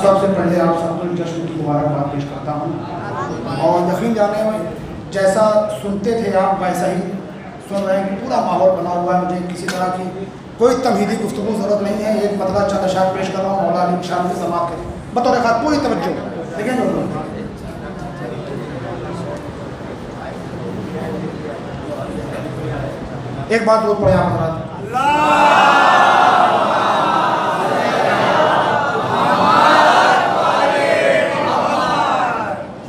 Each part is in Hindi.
सबसे पहले आप सबको जश्न की मुबारकबाद पेश करता हूँ। और यकीन जाने में जैसा सुनते थे आप वैसा ही सुन रहे हैं कि पूरा माहौल बना हुआ है। मुझे किसी तरह की कोई तमहीदी गुफ्तगू ज़रूरत नहीं है। एक मतलब चंद अशार पेश कर रहा हूँ, मौला अली शाम की समाप्त करें बतौर खास पूरी तवज्जो। देखें एक बात वो पढ़े आप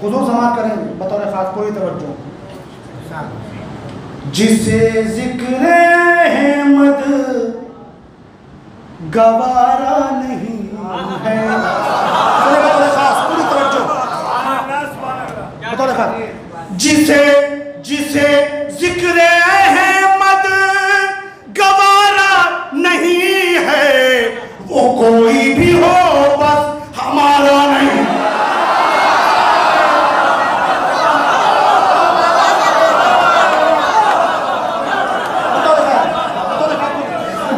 हुजूर समाप्त करें बतौर खास पूरी तवज्जो। जिसे जिक्र अहमद गवारा नहीं है, बतौर खास पूरी तवज्जो बतौर खास। जिसे जिसे जिक्र अहमद गवारा नहीं है, वो कोई भी हो बस हमारा नहीं।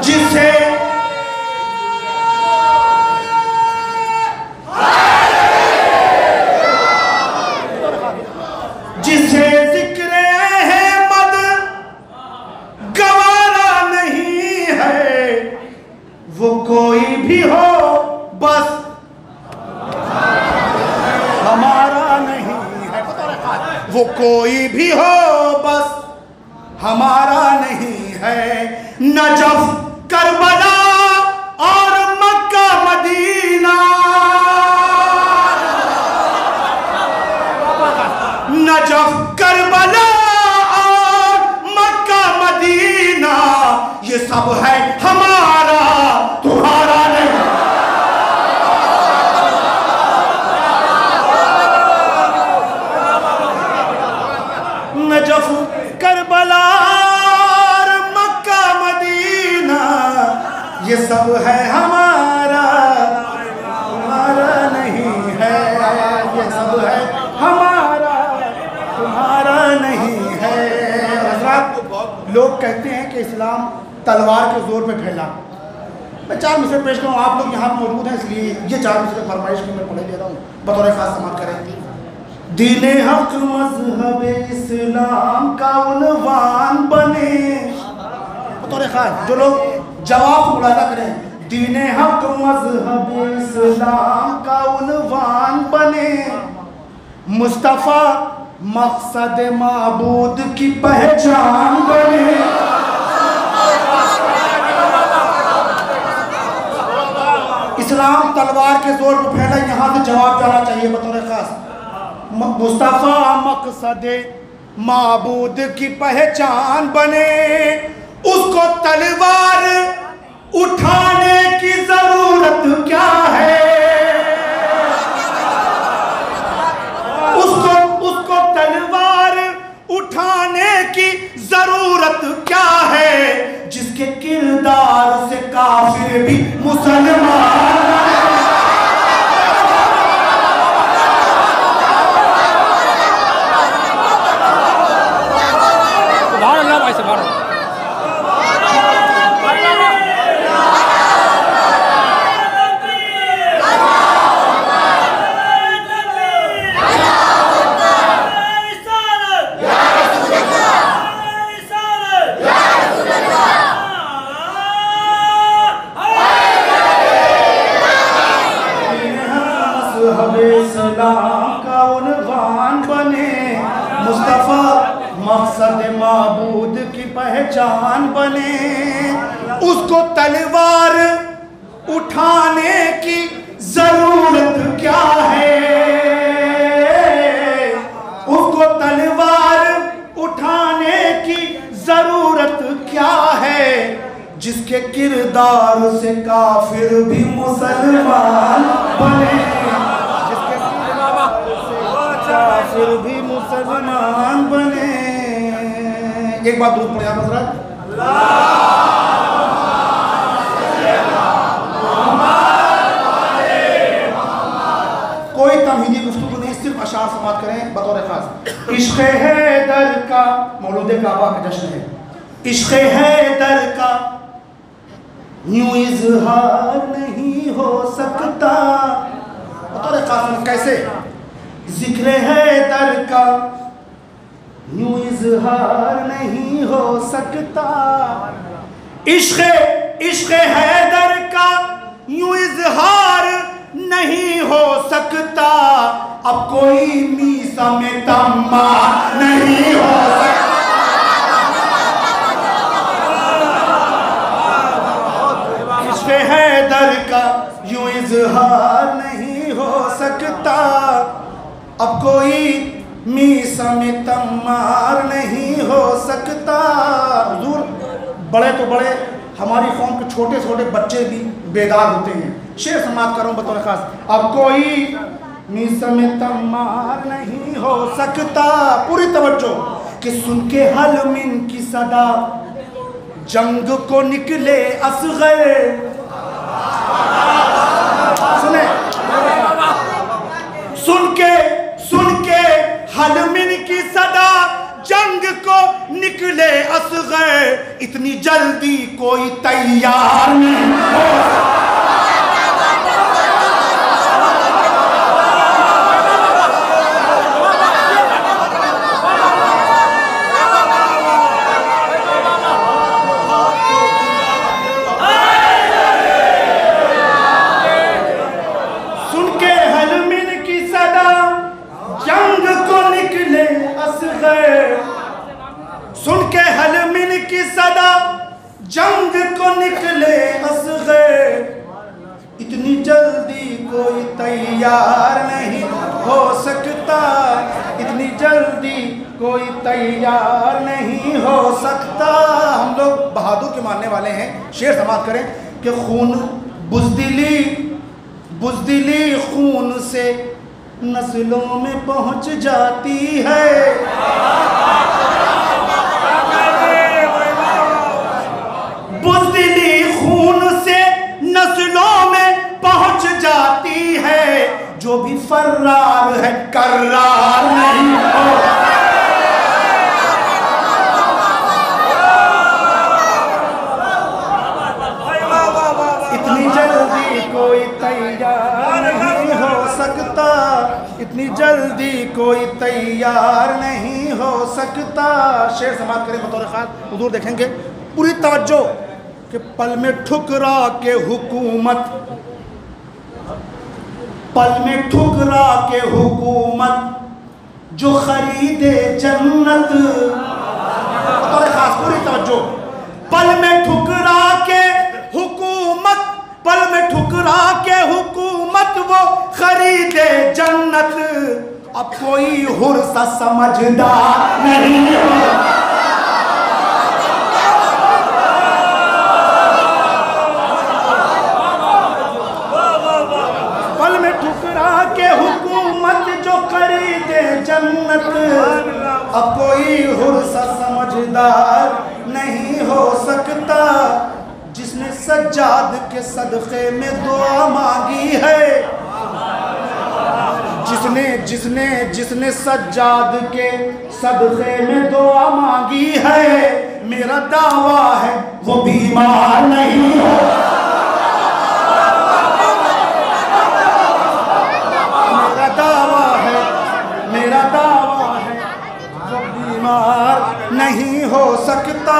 जिसे जिसे जिक्र अहमद गवारा नहीं है, वो कोई भी हो बस हमारा नहीं है। वो कोई भी हो बस हमारा नहीं है। नजफ करबला और मक्का मदीना, नजफ करबला और मक्का मदीना, ये सब है हमारा तुम्हारा नहीं। नजफ करबला ये सब है हमारा तुम्हारा नहीं है। ये सब है हमारा तुम्हारा नहीं है। हज़रात, लोग कहते हैं कि इस्लाम तलवार के जोर पे फैला। मैं 4 मिसरे पेश करूँ, आप लोग यहाँ मौजूद हैं इसलिए ये 4 मिसरे फरमाइश की मैं पढ़े दे रहा हूँ बतौर खास समाप्त करें। दीन हक मज़हब इस्लाम का उन्वान बने, बतौर खास जो लोग जवाब मुलाजा करें। दीन हक मज़हब इस्लाम का उन्वान बने, मुस्तफ़ा मकसद माबूद की पहचान बने। इस्लाम तलवार के जोर पर फैला, यहाँ से जवाब जाना चाहिए बतौर खास। मुस्तफ़ा मकसद माबूद की पहचान बने, उसको तलवार उठाने की जरूरत क्या है। उसको तलवार उठाने की जरूरत क्या है, जिसके किरदार से काफिर भी मुसलमान। का उन्वान बने, मुस्तफ़ा मकसद माबूद की पहचान बने, उसको तलवार उठाने की जरूरत क्या है। उसको तलवार उठाने की जरूरत क्या है, जिसके किरदार से काफिर भी मुसलमान बने। काफिर भी मुसलमान बने। एक बात दूर पड़े हज़रत, कोई तमहीदी गुफ्तगू नहीं, सिर्फ अशार समाप्त करें बतौर खास। इश्क़ हैदर का मौलूद काबा का जश्न है। इश्क़ हैदर का यूं इजहार नहीं हो सकता, खास कैसे जिक्र हैदर का यूं इजहार नहीं हो सकता, इश्क़ हैदर का यूं इजहार नहीं हो सकता, अब कोई मीसा में तम्मा नहीं हो सकता। इश्क़ हैदर का यूं इजहार नहीं हो सकता, अब कोई मीसा में तम्मार नहीं हो सकता। हुजूर बड़े तो बड़े, हमारी कौम के छोटे छोटे बच्चे भी बेदार होते हैं। शेर समाप्त करूं बतौर खास, अब कोई मीसा में तम्मार नहीं हो सकता। पूरी तवज्जो कि सुन के हलमिन की सदा जंग को निकले असग़र, सुने सुन के हलमिन की सदा जंग को निकले असग़र, इतनी जल्दी कोई तैयार नहीं हो। सुन के हलमिन की सदा जंग को निकले असग़र, इतनी जल्दी कोई तैयार नहीं हो सकता, इतनी जल्दी कोई तैयार नहीं हो सकता। हम लोग बहादुर के मानने वाले हैं। शेर समाप्त करें कि खून बुज़दिली खून से नस्लों में पहुंच जाती है, बुज़दिली खून से नस्लों में पहुंच जाती है, जो भी फर्रार है कर्रार नहीं हो। इतनी जल्दी कोई तैयार नहीं हो सकता, इतनी जल्दी कोई तैयार नहीं हो सकता। शेर समाप्त करें बतौर खास। हुजूर देखेंगे पूरी तवज्जो कि पल में ठुकरा के हुकूमत, पल में ठुकरा के हुकूमत जो खरीदे जन्नत, बतौर खास पूरी तवज्जो, पल में ठुकरा के हुकूमत, पल में ठुकरा के हुकूमत वो खरीदे जन्नत, अब कोई हुर सा समझदार नहीं हो। पल में ठुकरा के हुकूमत जो खरीदे जन्नत, अब कोई हुर सा समझदार नहीं हो सकता। जिसने सज्जाद के सदक़े में दुआ मांगी है, जिसने सज्जाद के सदक़े में दुआ मांगी है, मेरा दावा है वो बीमार नहीं हो। मेरा दावा है वो बीमार नहीं हो सकता,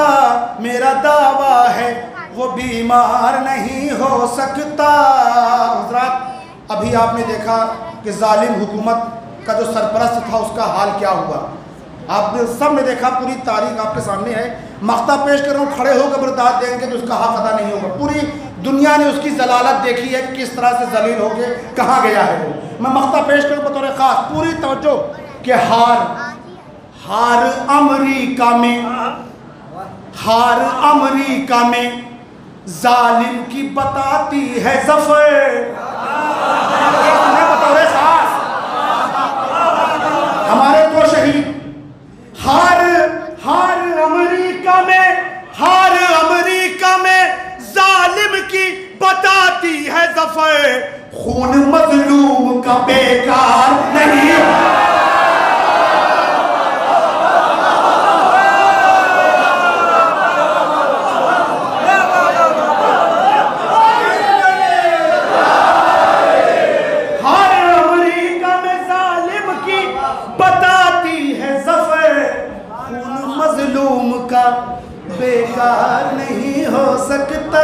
मेरा दावा है वो बीमार नहीं हो सकता। हज़रात अभी आपने देखा कि जालिम हुकूमत का जो सरपरस्त था उसका हाल क्या हुआ, आपने सब ने देखा, पूरी तारीख आपके सामने है। मख्ता पेश कर रहा हूँ, खड़े होकर बर्दाश्त देंगे तो उसका हक अदा नहीं होगा। पूरी दुनिया ने उसकी जलालत देखी है, किस तरह से जलील हो गए, कहाँ गया है वो। मैं मख्ता पेश करूँ बतौर खास, पूरी तवज्जो कि हार अमरीका में जालिम की बताती है ज़फ़र। बतौर खास हमारे दो शहीद, हार अमरीका में जालिम की बताती है ज़फ़र, खून मज़लूम का बेकार नहीं। हार बेकार नहीं हो सकता,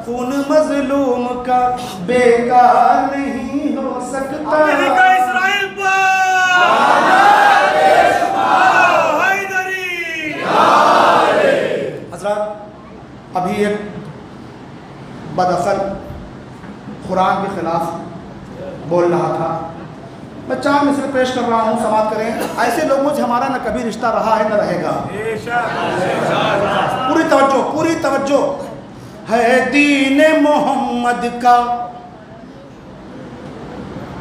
खून मजलूम का बेकार नहीं हो सकता। इस्राइल हज़रात, अभी एक बदअक्ल कुरान के खिलाफ बोल रहा था। मैं 4 मिसरे पेश कर रहा हूँ, समाप्त करें। ऐसे लोगों से हमारा न कभी रिश्ता रहा है न रहेगा। पूरी तवज्जो, पूरी तवज्जो। है दीन मोहम्मद का,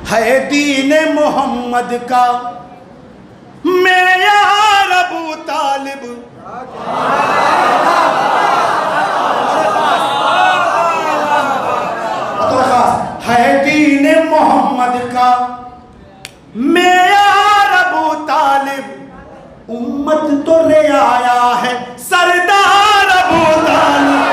है दीन मोहम्मद का मेरे यार अबू तालिब, है दीन मोहम्मद का मेरे यार अबू तालिब, उम्मत तो ले आया है सरदार अबू तालिब।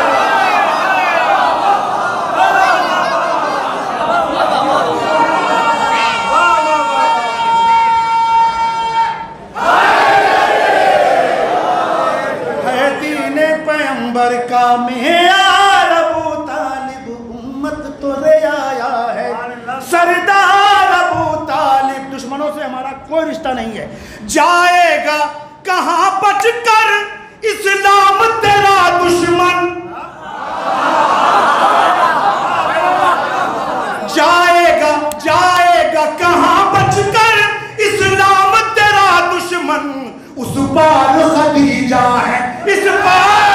है दीन पैगंबर का मेयार अबू तालिब, उम्मत तो ले आया है सरदार अबू तालिब। दुश्मनों से हमारा कोई रिश्ता नहीं है। जाएगा कहां बचकर इस्लाम तेरा दुश्मन, जाएगा जाएगा कहां बचकर इस्लाम तेरा दुश्मन। उस पार खदीजा है, इस पार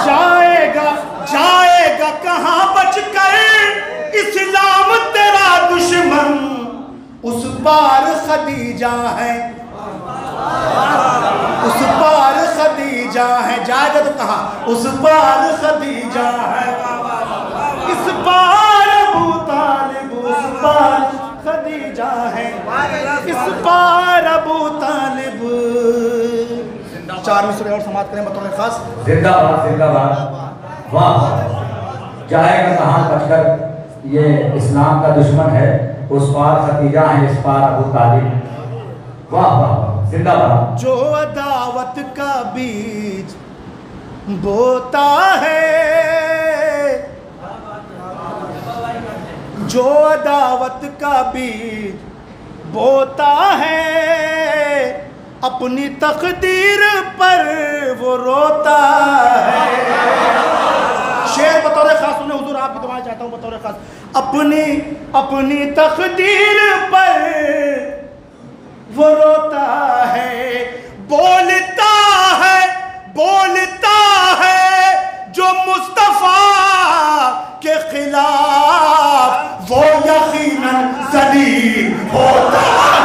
जाएगा जाएगा कहां बचकर इस्लाम तेरा दुश्मन। उस पार खदीजा है, उस पार खदीजा है। जाएगा तो कहा उस पार खदीजा है, इस पार अबू तालिब, उस पार खदीजा है, इस पार अबू तालिब। 4 मिसरे और समाप्त करें बतौर खास। जिंदाबाद जिंदाबाद। वाह, जाएगा कहाँ बचकर ये इस्लाम का दुश्मन है, उस पार खदीजा है, इस पार अबू तालिब। वाह वाह, जिंदाबाद। जो अदावत का बीज बोता है, जो अदावत का बीज बोता है, अपनी तकदीर पर वो रोता है। शेर बतौर खास सुने हुजूर, आपकी दुआ चाहता हूँ बतौर खास। अपनी अपनी तकदीर पर वो रोता है, बोलता है, बोलता है जो मुस्तफा के खिलाफ, वो यकीनन ज़लील होता है।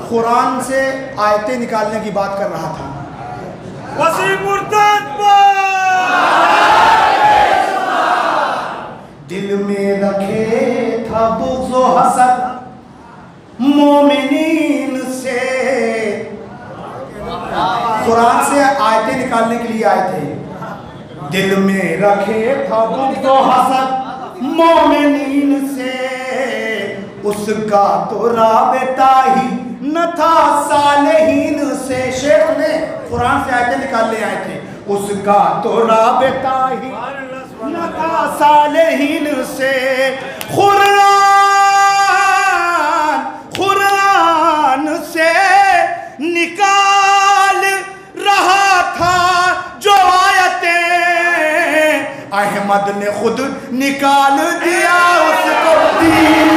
कुरान से आयतें निकालने की बात कर रहा था। दिल में रखे था बुग़्ज़ व हसद मोमिनीन से। कुरान से आयतें निकालने के लिए आए थे। दिल में रखे था बुग़्ज़ व हसद मोमिनीन से, उसका तो राबता ही न था सालेहीन से। शेर सुने, कुरान से आयतें निकालने आए थे। उसका तो राबता ही न था सालेहीन से। कुरान कुरान अहमद ने खुद निकाल दिया उसको दीन।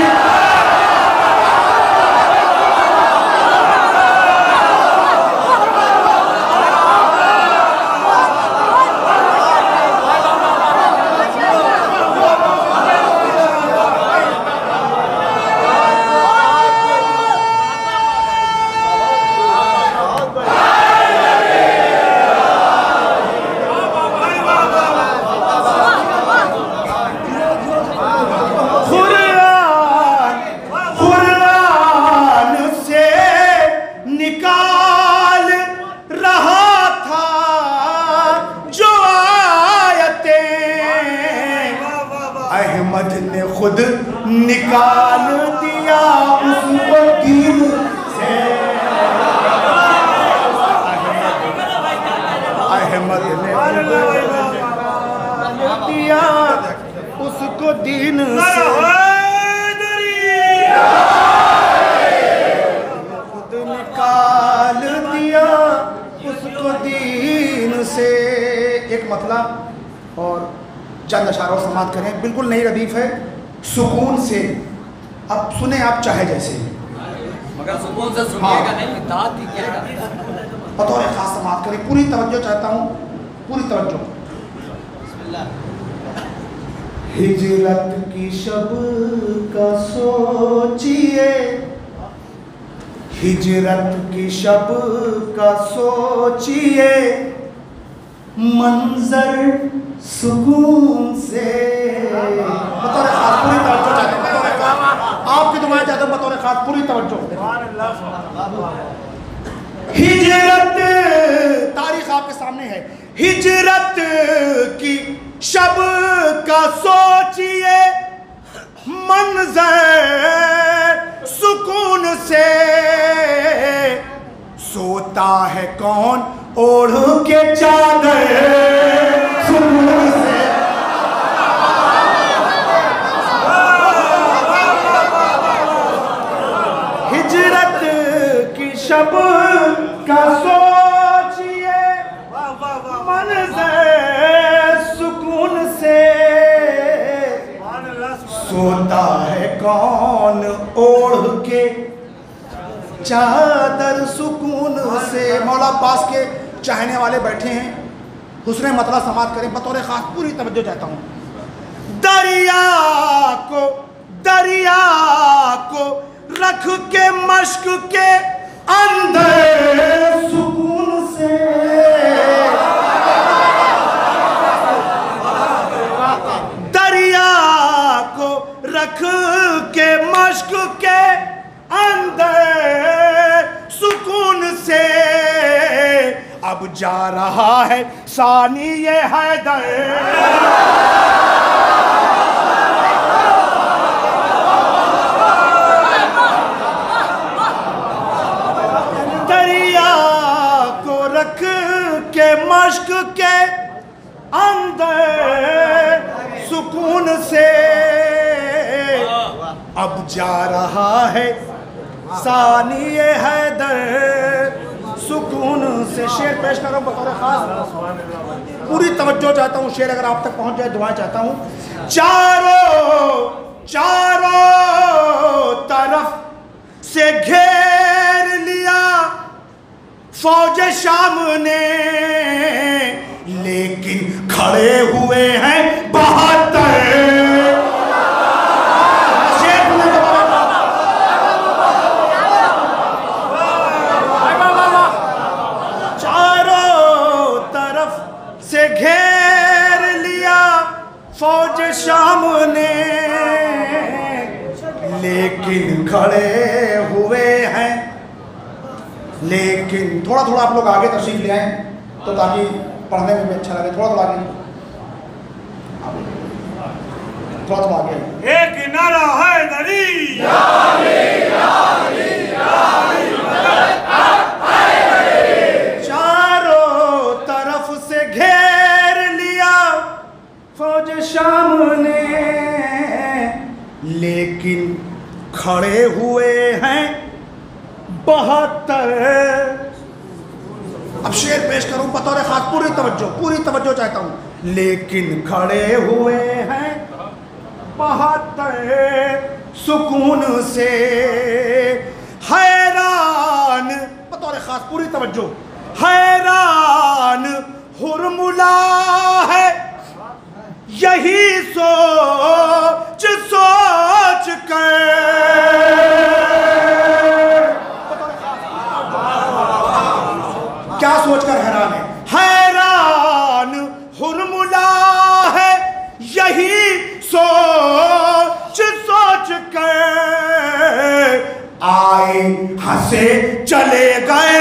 अहमद ने खुद निकाल दिया उसको दीन से। अहमद ने दिया उसको दीन से। खुद निकाल दिया उसको दीन से। एक मतलब और चंद अशारों से समाप्त करें। बिल्कुल नई रदीफ है, सुकून से। अब सुने आप चाहे जैसे, मगर सुकून से सुनिएगा नहीं, दाद दीजिएगा। बतौर खास समाप्त करें, पूरी तवज्जो चाहता हूँ, पूरी तवज्जो। हिजरत की शब का सोचिए, हिजरत की शब का सोचिए, मंजर सुकून से। बतौर खास पूरी तवज्जो चाहता हूं, बतौर खास आपकी दुआएं चाहता हूं, बतौर खास पूरी तवज्जो। हिजरत, तारीख आपके सामने है। हिजरत की शब का सोचिए, मंजर सुकून से। सोता है कौन ओढ़ के चादर सुकून से। हिजरत की शब का सोचिए, मंजर सुकून से। सोता है कौन ओढ़ के चादर सुकून से। मौला पास के चाहने वाले बैठे हैं, हुस्ने मतलब समाप्त करें, बतौर खास पूरी तवज्जो चाहता हूं। दरिया को रख के मश्क के अंदर सुकून से। दरिया को रख के मश्क के अंदर सुकून से। अब जा रहा है सानी ये हैदर, दरिया को रख के मश्क के अंदर सुकून से। अब जा रहा है सानी ये हैदर सुकून से। शेर पेश कर रहा हूँ बतौर खास, पूरी तवज्जो चाहता हूँ। शेर अगर आप तक पहुँच जाए दुआएं चाहता हूँ। चारों तरफ से घेर लिया फौज शाम ने, लेकिन खड़े हुए हैं 72। घेर लिया फौज शाम ने, लेकिन खड़े हुए हैं। लेकिन थोड़ा थोड़ा आप लोग आगे तशरीफ ले आए तो ताकि पढ़ने में भी अच्छा लगे। थोड़ा थोड़ा आगे, थोड़ा थोड़ा आगे। एक नारा हैदरी, चारों तरफ से घेर लिया फौज शाम ने, लेकिन खड़े हुए हैं 72। अब शेर पेश करूं बतौर खास पूरी पूरी तवज्जो चाहता हूँ। लेकिन खड़े हुए हैं बहत्तर सुकून से, हैरान बतौर खास, पूरी तवज्जो, हैरान हुरमुला है यही सोच सोच कर, क्या सोचकर हैरान है? हैरान हुरमुला है यही सोच सोच कर, आए हंसे चले गए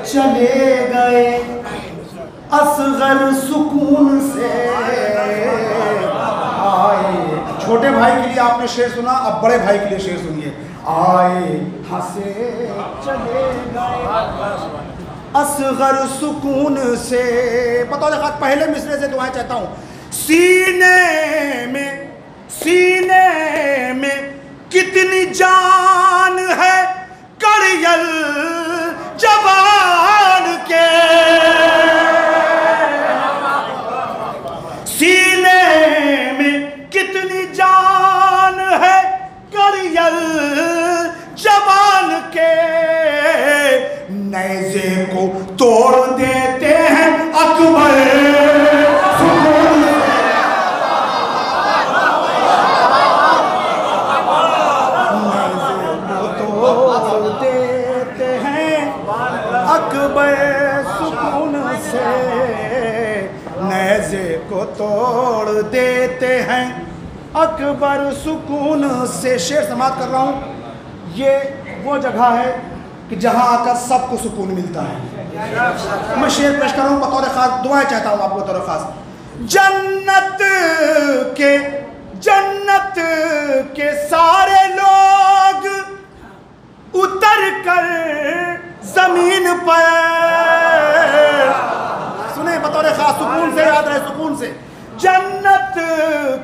चले गए असगर सुकून से, आए। छोटे भाई के लिए आपने शेर सुना, अब बड़े भाई के लिए शेर सुनिए। आए हंसे चले गए असगर सुकून से। पता लगा, पहले मिसरे से दुआएं चाहता हूं। सीने में कितनी जान है कड़ियल जवान के, सीने में कितनी जान है कड़ियल जवान के, नेज़े को तोड़ देते हैं अकबर सुकून से, नेज़े को तोड़ देते हैं अकबर सुकून से। शेर समाप्त कर रहा हूँ। ये वो जगह है कि जहाँ आकर सबको सुकून मिलता है। मैं शेर पेश कर रहा हूँ बतौर खास, दुआएं चाहता हूँ आपको बतौर खास। जन्नत के सारे लोग उतर कर जमीन पर, सुने बतौर खास, सुकून से याद रहे, सुकून से। जन्नत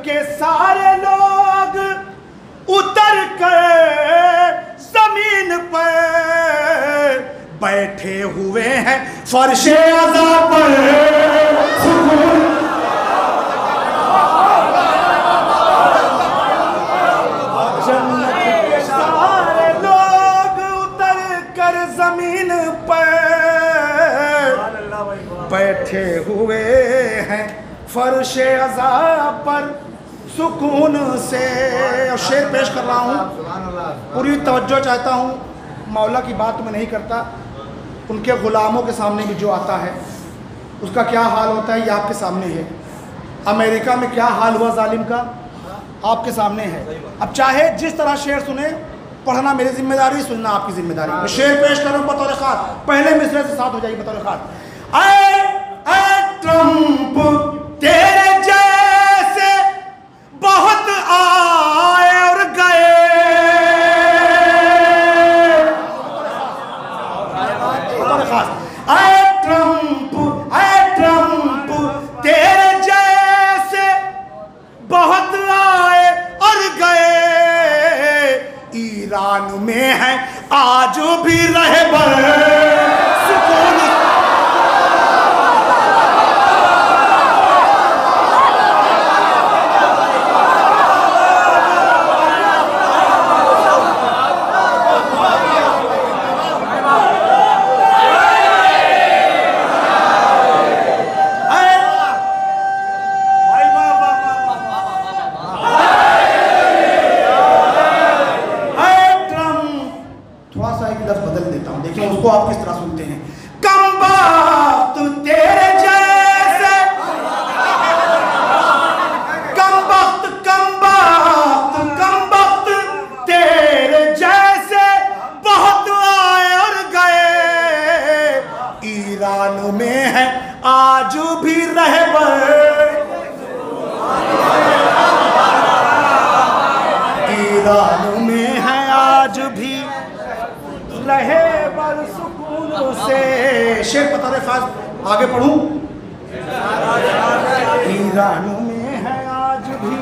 के सारे लोग उतर कर जमीन पर, बैठे हुए हैं फर्शे अज़ा पर सुकून, जन्नत के सारे लोग उतर कर जमीन पर, बैठे हुए हैं फर्शे अज़ा पर सुकून से। और शेर पेश कर रहा हूँ, पूरी तवज्जो चाहता हूँ। मौला की बात मैं नहीं करता, उनके ग़ुलामों के सामने भी जो आता है उसका क्या हाल होता है ये आपके सामने है। अमेरिका में क्या हाल हुआ जालिम का आपके सामने है। अब चाहे जिस तरह शेर सुने, पढ़ना मेरी जिम्मेदारी, सुनना आपकी जिम्मेदारी। मैं शेर पेश करूँ बतौर खास, पहले मिसरे से साथ हो जाएगी बतौर खास। ट्रंप तेरे जैसे बहुत आए और गए, ट्रंप तेरे जैसे बहुत आए और गए, ईरान में है आज भी रहबर सुकून, उसको आप किस तरह सुनते हैं। कम बात तेरे जैसे, कम वक्त तेरे जैसे रहे बर सुकून से। शेर बतौर खास आगे पढ़ूं। ईरानों में है आज भी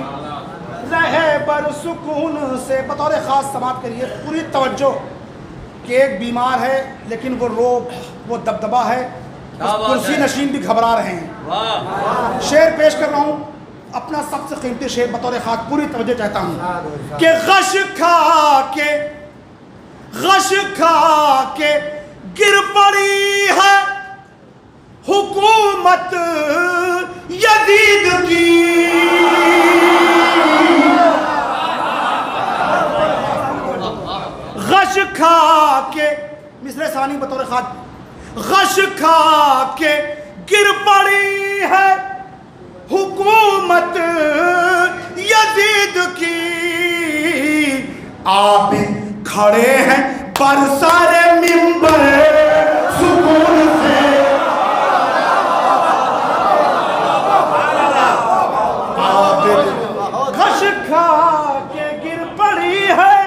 रहे बर सुकून से। बतौर खास समाप्त करिए, पूरी तवज्जो कि एक बीमार है लेकिन वो रोग, वो दबदबा है, कुर्सी नशीन भी घबरा रहे हैं। शेर पेश कर रहा हूँ, अपना सबसे कीमती शेर बतौर खास पूरी तवज्जो चाहता हूँ कि गश खा के गिर पड़ी है हुकूमत यजीद की। गश खा के, मिसरे सानी बतौर खास, गश खा के गिर पड़ी है हुकूमत यजीद की। आबिद खड़े हैं बरसारे मिंबर सुकून से। आबिद गश खा के गिर पड़ी है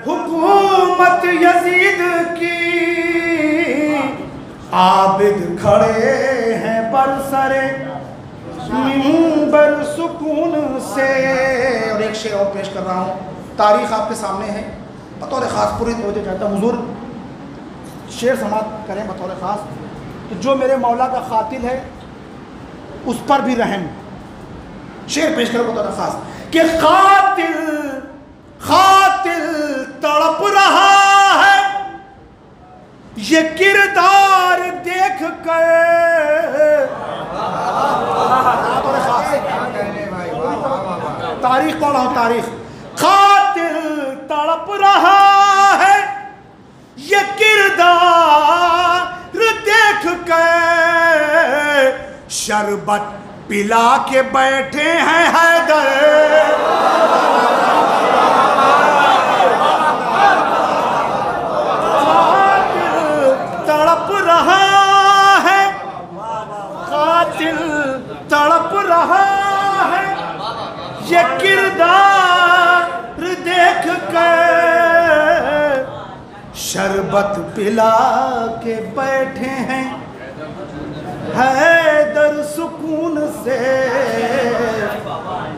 हुकूमत यजीद की। आबिद खड़े हैं बरसारे मिंबर सुकून से। और एक शेर और पेश कर रहा हूँ, तारीख आपके सामने है, बतौर ख़ास पूरी तवज्जो चाहता हूँ। हुजूर शेर समाप्त करें बतौर ख़ास, तो जो मेरे मौला का क़ातिल है उस पर भी रहम। शेर पेश करो बतौर ख़ास कि क़ातिल तड़प रहा है ये किरदार देख कर। तारीख पढ़ रहा हूँ, तारीख। क़ातिल तड़प रहा है ये किरदार देख कर। शरबत पिला के बैठे हैं हैदर। तड़प रहा है, क़ातिल तड़प रहा है ये किरदार देख कर। शरबत पिला के बैठे हैं हैदर सुकून से।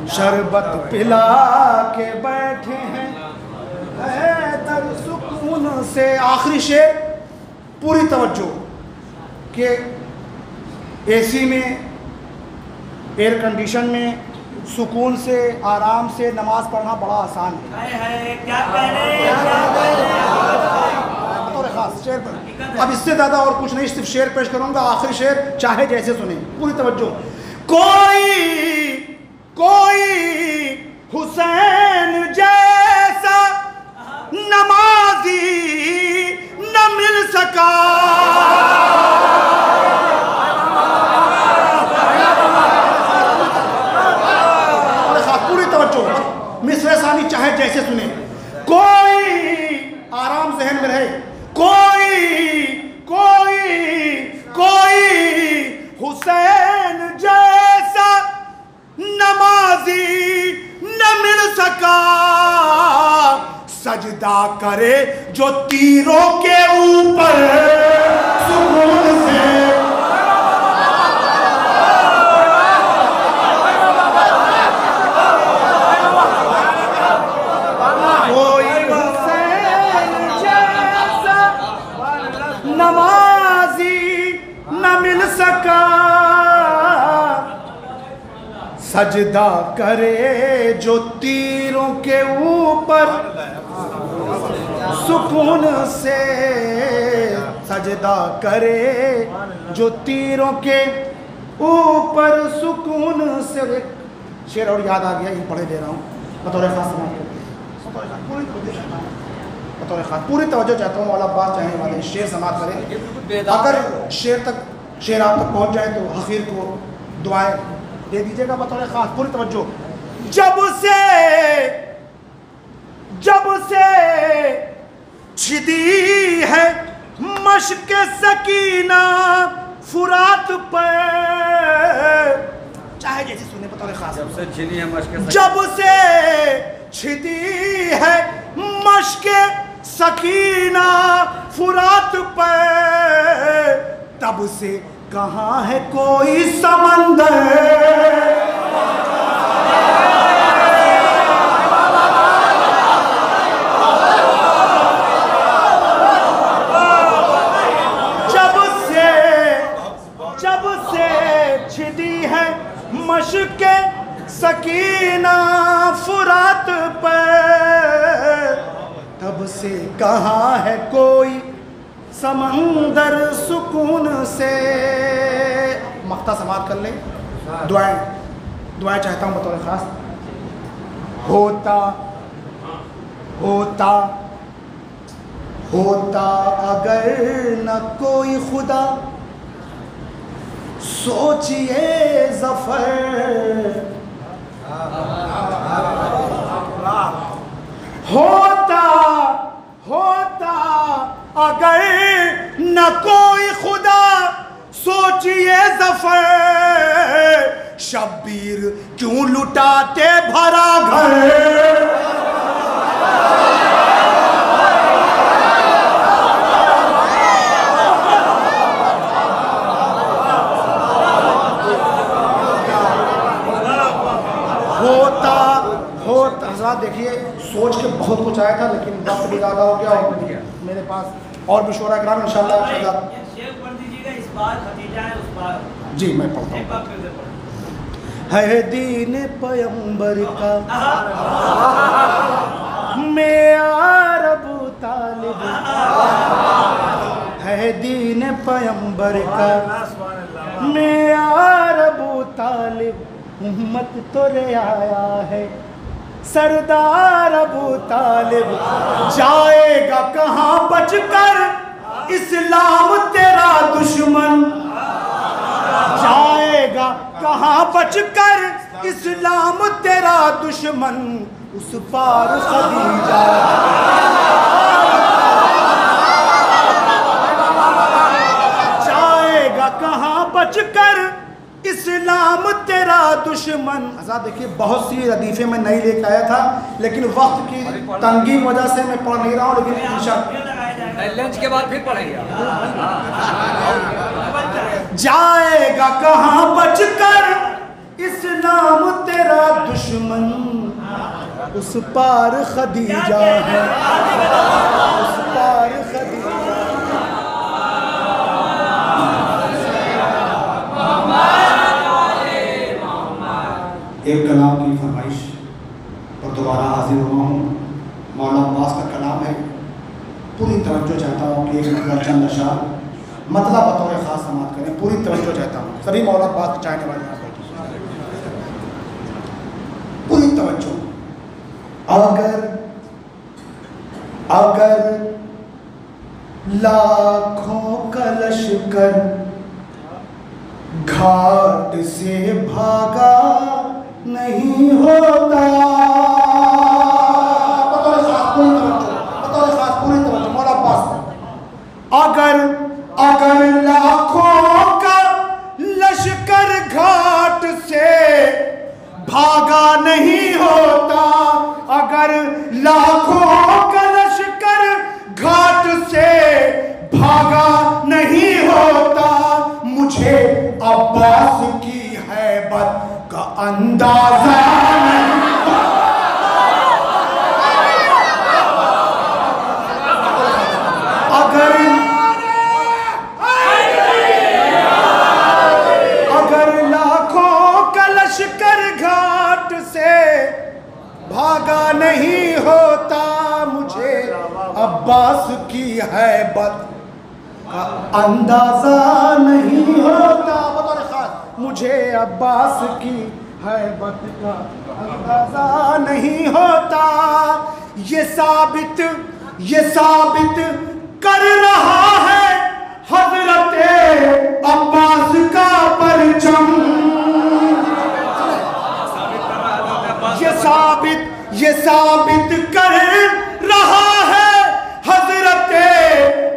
शरबत पिला के बैठे हैं हैदर सुकून से। आखिरी शेर पूरी तवज्जो कि एसी में, एयर कंडीशन में सुकून से, आराम से नमाज पढ़ना बड़ा आसान है। क्या कह रहे हैं? बतौर खास शेर पर, अब इससे ज़्यादा और कुछ नहीं, सिर्फ शेर पेश करूंगा। आखिरी शेर चाहे जैसे सुने, पूरी तवज्जो। कोई हुसैन जैसा नमाजी न मिल सका। पूरी तवज्जो, मिसरे सानी चाहे जैसे सुने। कोई आराम जहन में रहे, कोई हुसैन जैसा नमाजी न मिल सका। सजदा करे जो तीरों के ऊपर सुकून से। कोई हुसैन जैसा नमाजी न मिल सका। सजदा करे जो तीरों के ऊपर सुकून से। सजदा करे जो तीरों के ऊपर सुकून से। एक शेर और याद आ गया, ये पढ़े दे रहा हूँ बतौर खास। बतौर खास पूरी तवज्जो चाहता हूँ, मौला अब्बास चाहने वाले शेर समाप्त करें। अगर शेर आप तक पहुँच जाए तो हकीर को दुआएं दे दीजिएगा बतौर खास। पूरी तवज्जो। जब से छिदी है मश्क सकीना फुरात पर। चाहे जैसे सुने बतौर खास। जब से छिदी है मश्क जब से छिदी है मश्क सकीना फुरात पे, तब से कहाँ है कोई समंदर। जब से छिदी है मशके सकीना फुरात पे, तब से कहाँ है कोई समंदर सुकून से। मक्ता समाप्त कर ले। दुआएं चाहता हूँ बतौर खास। होता अगर न कोई खुदा, सोचिए ज़फ़र। होता अगर न कोई खुदा, सोचिए ज़फ़र। शब्बीर क्यों लुटाते भरा घर। देखिए सोच के बहुत कुछ आया था, लेकिन वक्त भी ज़्यादा हो गया और मेरे पास और भी शोरा कराम इंशाल्लाह। जी मैं पढ़ता हूँ। है दीन पैगंबर का मेयार अबू तालिब, है दीन पैगंबर का मेयार अबू तालिब। उम्मत तो रे आया है सरदार अबू तालिब। जाएगा कहाँ बचकर इस्लाम तेरा दुश्मन। जाएगा कहाँ बचकर इस्लाम तेरा दुश्मन। उस पार खदीजा, जाएगा कहाँ बचकर इस्लाम तेरा दुश्मन। आज़ाद देखिए बहुत सी रदीफ़ें मैं नहीं लेकर आया था, लेकिन वक्त की तंगी वजह से मैं पढ़ नहीं रहा हूँ, लेकिन इंशाअल्लाह लंच के बाद फिर पढ़ेंगे। जाएगा कहाँ बचकर इस्लाम तेरा दुश्मन। उस पार खदीजा है, उस पार खदीजा। एक कलाम की फरमाइश पर दोबारा हाजिर हुआ हूँ। मौलाना अब्बास का कलाम है, पूरी तवज्जो चाहता हूँ कि एक मतलब चंद अशार मतलब बतौर ख़ास समाप्त करें। पूरी तवज्जो चाहता हूँ, सभी मौलाना अब्बास के चाहने वाले यहाँ बैठे, पूरी तवज्जो। अगर लाखों का लश्कर घाट से भागा नहीं होता। पूरी तवज्जो मौला अब्बास। अगर लाखों का लश्कर घाट से भागा नहीं होता, अगर लाखों का लश्कर घाट से भागा नहीं होता, मुझे अब्बास की हैबत का अंदाजा नहीं। अगर लाखों का लश्कर घाट से भागा नहीं होता, मुझे अब्बास की हैबत का अंदाजा नहीं होता। बतौर खास मुझे अब्बास की हैबत का अंदाजा नहीं होता। ये साबित कर रहा है हज़रत अब्बास का परचम। ये साबित कर रहा है हज़रत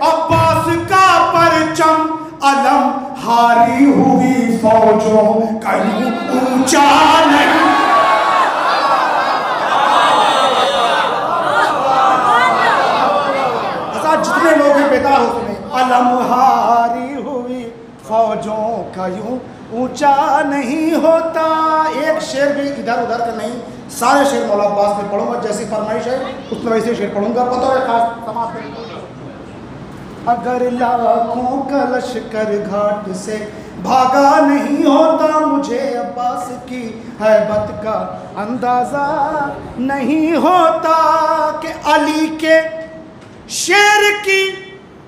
अब्बास का परचम। अलम हारी हुई फौजों कहीं ऊंचा नहीं। हज़रात जितने लोग हैं बेदार हो सुने। अलमहारी हुई फौजों का यूं ऊंचा नहीं होता। एक शेर भी इधर उधर का नहीं, सारे शेर मौला अब्बास में पढ़ूंगा, जैसी फरमाइश है उसमें वैसे शेर पढ़ूंगा। बतौर खास समाप्त करेंगे। अगर लाखों का लश्कर घाट से भागा नहीं होता, मुझे अब्बास की हैबत का अंदाजा नहीं होता कि अली के शेर की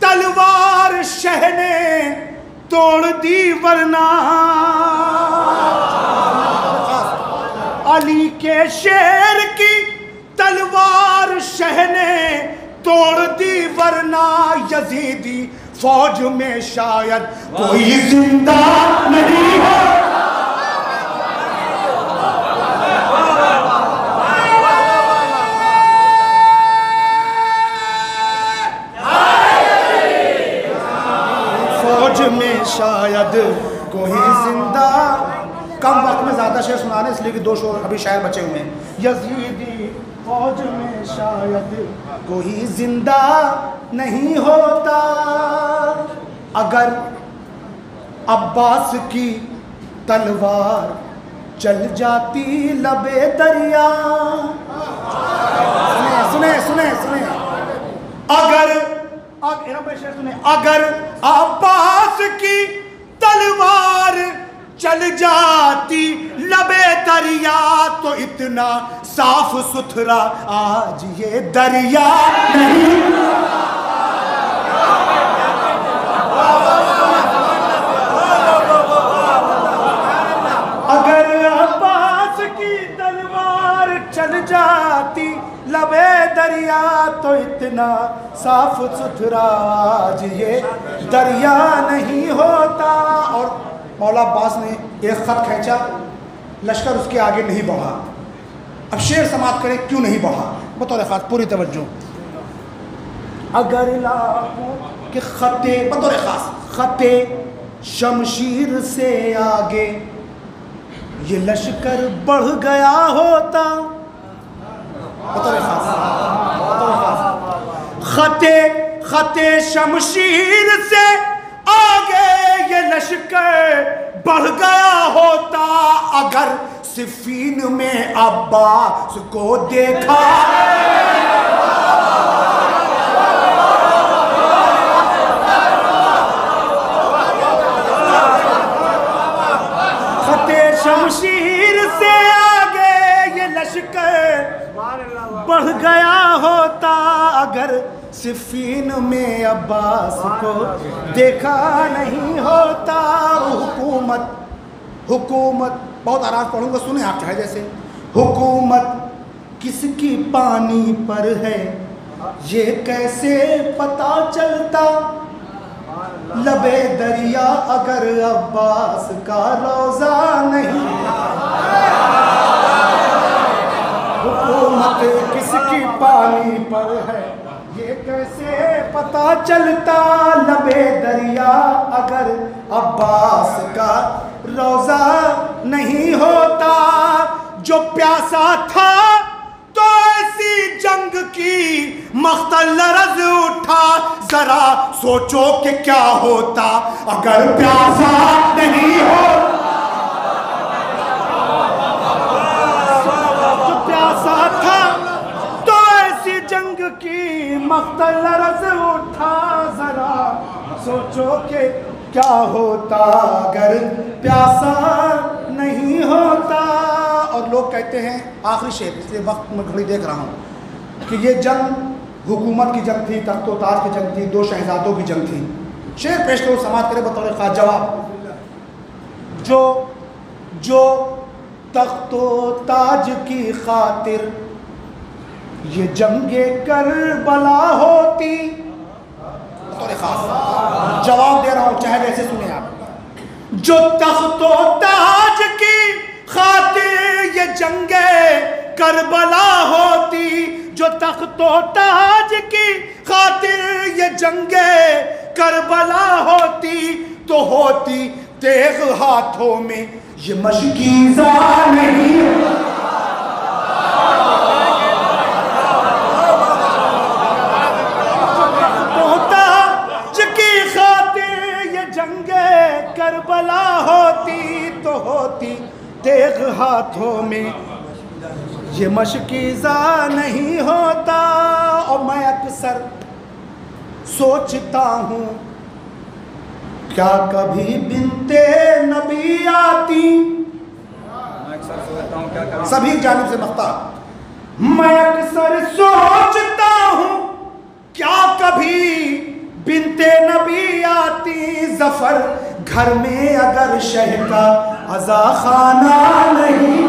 तलवार शह ने तोड़ दी, वरना अली के शेर की तलवार शह ने तोड़ दी, वरना यजीदी फौज में शायद कोई जिंदा नहीं हो। फौज में शायद कोई जिंदा। कम वक्त में ज्यादा शेर सुनाने इसलिए कि 2 शेर अभी शायर बचे हुए हैं। यजीदी फौज में शायद कोई जिंदा नहीं होता, अगर अब्बास की तलवार चल जाती लबे दरिया। सुने सुने सुने सुने, अगर अब्बास की तलवार चल जाती लबे दरिया, तो इतना साफ सुथरा आज ये दरिया नहीं। अगर अब्बास की तलवार चल जाती लबे दरिया, तो इतना साफ सुथरा आज ये दरिया नहीं होता। और मौला अब्बास ने एक खत खींचा, लश्कर उसके आगे नहीं बढ़ा। अब शेर समाप्त करें क्यों नहीं बढ़ा, बतौर खास पूरी तवज्जो। अगर लाखों के खते, बतौर खास खते शमशीर से आगे ये लश्कर बढ़ गया होता। बतौर खास, बतौर खास, खते शमशीर से आगे ये लश्कर बढ़ गया होता, अगर सिफीन में अब्बास को देखा। खते शमशीर से आगे ये लश्कर बढ़ गया होता, अगर सिफीन में अब्बास को देखा नहीं होता। हुकूमत बहुत आराम पढ़ूंगा, सुने आप चाहे जैसे। हुकूमत किसकी पानी पर है ये कैसे पता चलता, लबे दरिया अगर अब्बास का रोजा नहीं। हुकूमत किसकी पानी पर है ये कैसे पता चलता, लबे दरिया अगर अब्बास का रोजा नहीं होता। जो प्यासा था तो ऐसी जंग की मख्तल लरज़ उठा, जरा सोचो कि क्या होता अगर प्यासा नहीं होता। जो प्यासा था तो ऐसी जंग की मख्तल लरज़ उठा, जरा सोचो कि क्या होता अगर प्यासा नहीं होता। और लोग कहते हैं, आखिरी शेर, इसलिए वक्त में घड़ी देख रहा हूँ, कि ये जंग हुकूमत की जंग थी, तख्तो ताज की जंग थी, 2 शहजादों की जंग थी। शेर पेश करो, समाप्त करे बतौर खास जवाब। जो तख्तो ताज की खातिर ये जंगे करबला होती। बतौर खास जवाब दे रहा हूँ, चाहे वैसे सुने आप। जो तख्तो ताज की खातिर ये जंगे करबला होती, जो तख्तो ताज की खातिर ये जंगे करबला होती, तो होती तेग हाथों में ये मशकीज़ा नहीं। तो करबला होती तो होती तेग हाथों में, ये मशकीज़ा नहीं होता। और मैं अक्सर सोचता हूँ क्या कभी बिनते नबी आती। सभी जानिब से मख्ता। मैं अक्सर सोचता हूँ क्या कभी बिनते नबी आती। जफर घर में अगर शह का अज़ा खाना नहीं